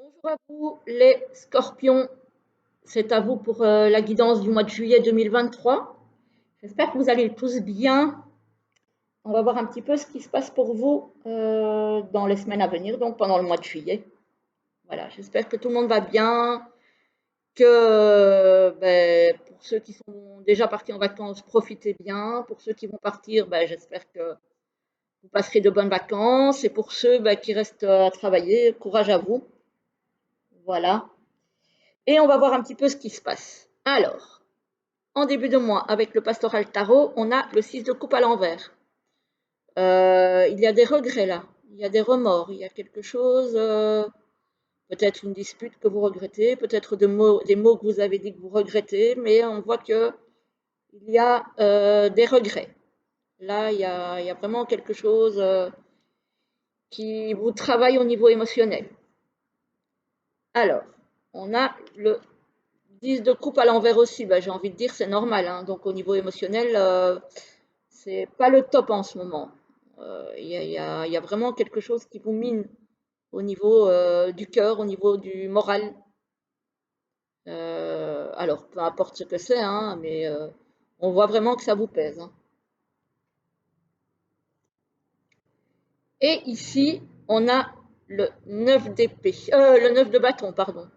Bonjour à vous les scorpions, c'est à vous pour la guidance du mois de juillet 2023. J'espère que vous allez tous bien. On va voir un petit peu ce qui se passe pour vous dans les semaines à venir, donc pendant le mois de juillet. Voilà, j'espère que tout le monde va bien, que pour ceux qui sont déjà partis en vacances, profitez bien. Pour ceux qui vont partir, j'espère que vous passerez de bonnes vacances. Et pour ceux qui restent à travailler, courage à vous. Voilà. Et on va voir un petit peu ce qui se passe. Alors, en début de mois, avec le pastoral tarot, on a le 6 de coupe à l'envers. Il y a des regrets là, il y a des remords, il y a quelque chose, peut-être une dispute que vous regrettez, peut-être des mots que vous avez dit que vous regrettez, mais on voit qu'il y a des regrets. Là, il y a vraiment quelque chose qui vous travaille au niveau émotionnel. Alors, on a le 10 de coupe à l'envers aussi, j'ai envie de dire c'est normal, hein. Donc au niveau émotionnel, c'est pas le top en ce moment. Il y a vraiment quelque chose qui vous mine au niveau du cœur, au niveau du moral. Alors peu importe ce que c'est, hein, mais on voit vraiment que ça vous pèse, hein. Et ici, on a le 9 d'épée, le 9 de bâton, pardon.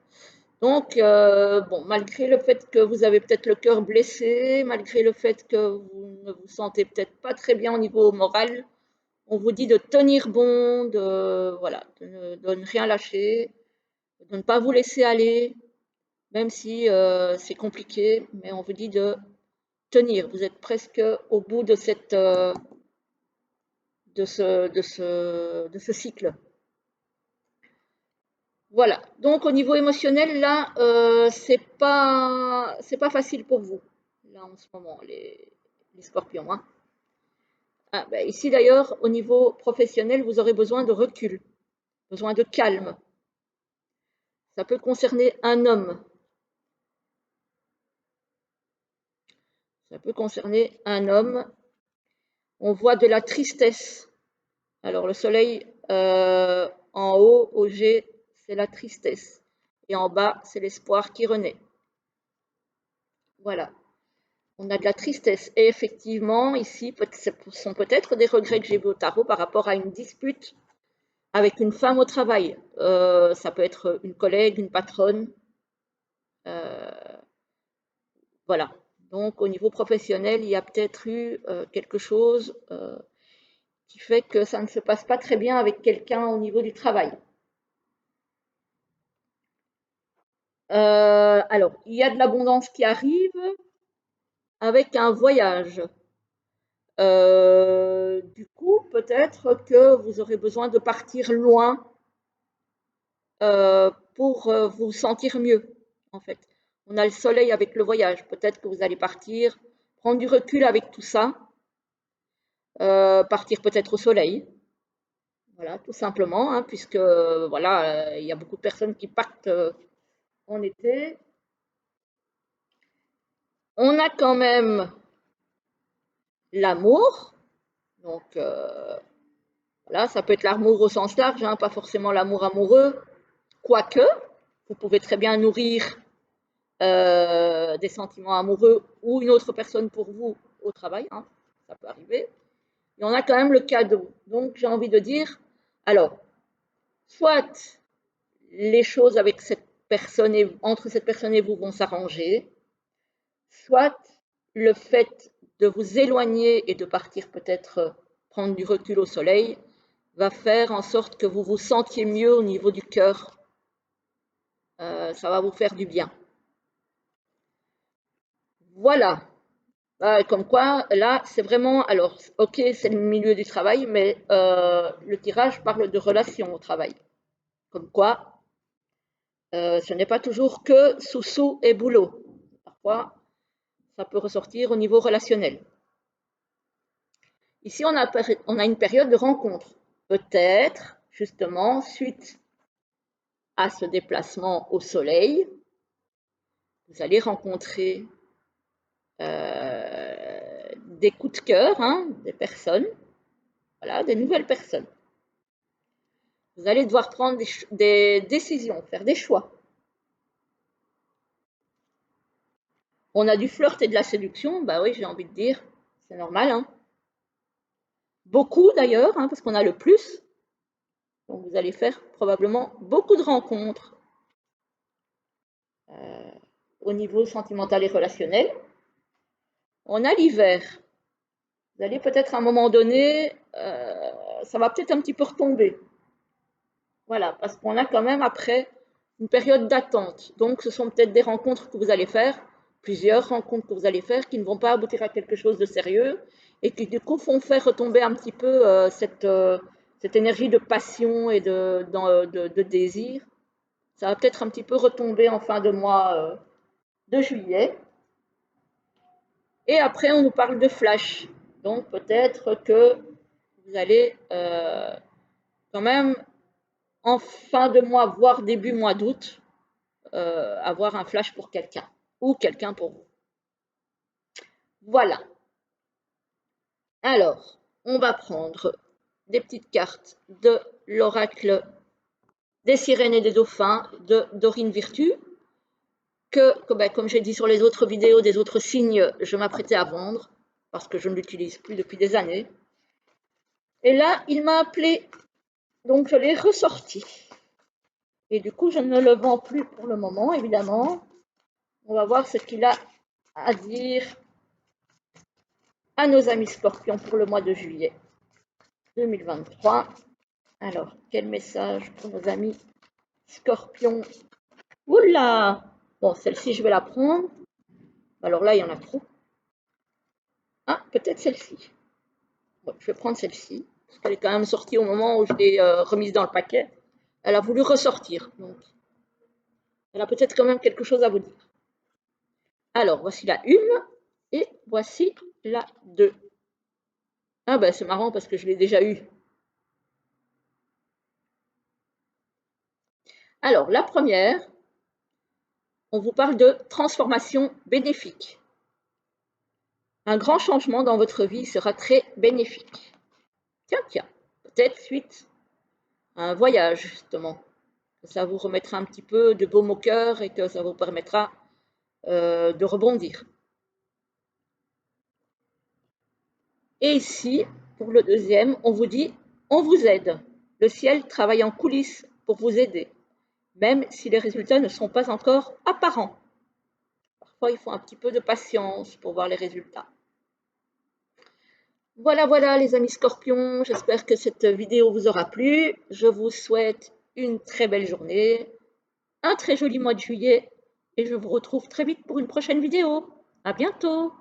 Donc, bon, malgré le fait que vous avez peut-être le cœur blessé, malgré le fait que vous ne vous sentez peut-être pas très bien au niveau moral, on vous dit de tenir bon, voilà, de ne rien lâcher, de ne pas vous laisser aller, même si c'est compliqué, mais on vous dit de tenir. Vous êtes presque au bout de ce cycle. Voilà. Donc au niveau émotionnel, là, c'est pas facile pour vous, là en ce moment, les scorpions, hein. Ah, ici d'ailleurs, au niveau professionnel, vous aurez besoin de recul, besoin de calme. Ça peut concerner un homme. Ça peut concerner un homme. On voit de la tristesse. Alors le soleil en haut, au G, c'est la tristesse. Et en bas, c'est l'espoir qui renaît. Voilà. On a de la tristesse. Et effectivement, ici, ce sont peut-être des regrets que j'ai vus au tarot par rapport à une dispute avec une femme au travail. Ça peut être une collègue, une patronne. Voilà. Donc, au niveau professionnel, il y a peut-être eu quelque chose qui fait que ça ne se passe pas très bien avec quelqu'un au niveau du travail. Alors, il y a de l'abondance qui arrive avec un voyage. Du coup, peut-être que vous aurez besoin de partir loin pour vous sentir mieux, en fait. On a le soleil avec le voyage. Peut-être que vous allez partir, prendre du recul avec tout ça, partir peut-être au soleil. Voilà, tout simplement, hein, puisque voilà, il y a beaucoup de personnes qui partent en été. On a quand même l'amour. Donc, voilà, ça peut être l'amour au sens large, hein, pas forcément l'amour amoureux. Quoique, vous pouvez très bien nourrir des sentiments amoureux ou une autre personne pour vous au travail, hein, ça peut arriver. Et on a quand même le cadeau. Donc, j'ai envie de dire, alors, soit les choses avec cette personne entre cette personne et vous vont s'arranger, soit le fait de vous éloigner et de partir peut-être prendre du recul au soleil va faire en sorte que vous vous sentiez mieux au niveau du cœur. Ça va vous faire du bien. Voilà. Comme quoi, là, c'est vraiment. Alors, ok, c'est le milieu du travail, mais le tirage parle de relations au travail. Comme quoi, ce n'est pas toujours que sous-sous et boulot. Parfois, ça peut ressortir au niveau relationnel. Ici, on a une période de rencontre. Peut-être, justement, suite à ce déplacement au soleil, vous allez rencontrer des coups de cœur, hein, des personnes, voilà, des nouvelles personnes. Vous allez devoir prendre des décisions, faire des choix. On a du flirt et de la séduction, bah oui, j'ai envie de dire, c'est normal, hein. Beaucoup d'ailleurs, hein, parce qu'on a le plus. Donc vous allez faire probablement beaucoup de rencontres au niveau sentimental et relationnel. On a l'hiver. Vous allez peut-être à un moment donné, ça va peut-être un petit peu retomber. Voilà, parce qu'on a quand même après une période d'attente. Donc ce sont peut-être des rencontres que vous allez faire, plusieurs rencontres que vous allez faire qui ne vont pas aboutir à quelque chose de sérieux et qui du coup font faire retomber un petit peu cette énergie de passion et de désir. Ça va peut-être un petit peu retomber en fin de mois de juillet. Et après, on nous parle de flash. Donc peut-être que vous allez quand même en fin de mois, voire début mois d'août, avoir un flash pour quelqu'un ou quelqu'un pour vous. Voilà. Alors, on va prendre des petites cartes de l'oracle des sirènes et des dauphins de Dorine Virtue, ben, comme j'ai dit sur les autres vidéos des autres signes, je m'apprêtais à vendre parce que je ne l'utilise plus depuis des années. Et là, il m'a appelé, donc je l'ai ressorti. Et du coup, je ne le vends plus pour le moment, évidemment. On va voir ce qu'il a à dire à nos amis scorpions pour le mois de juillet 2023. Alors, quel message pour nos amis scorpions? Oula! Bon, celle-ci, je vais la prendre. Alors là, il y en a trop. Ah, peut-être celle-ci. Bon, je vais prendre celle-ci, parce qu'elle est quand même sortie au moment où je l'ai remise dans le paquet. Elle a voulu ressortir, donc elle a peut-être quand même quelque chose à vous dire. Alors, voici la 1 et voici la 2. Ah ben, c'est marrant parce que je l'ai déjà eu. Alors, la première, on vous parle de transformation bénéfique. Un grand changement dans votre vie sera très bénéfique. Tiens, peut-être suite à un voyage, justement. Ça vous remettra un petit peu de baume au cœur et que ça vous permettra de rebondir. Et ici, pour le deuxième, on vous dit, on vous aide. Le ciel travaille en coulisses pour vous aider, même si les résultats ne sont pas encore apparents. Parfois, il faut un petit peu de patience pour voir les résultats. Voilà les amis scorpions, j'espère que cette vidéo vous aura plu. Je vous souhaite une très belle journée, un très joli mois de juillet et je vous retrouve très vite pour une prochaine vidéo. À bientôt!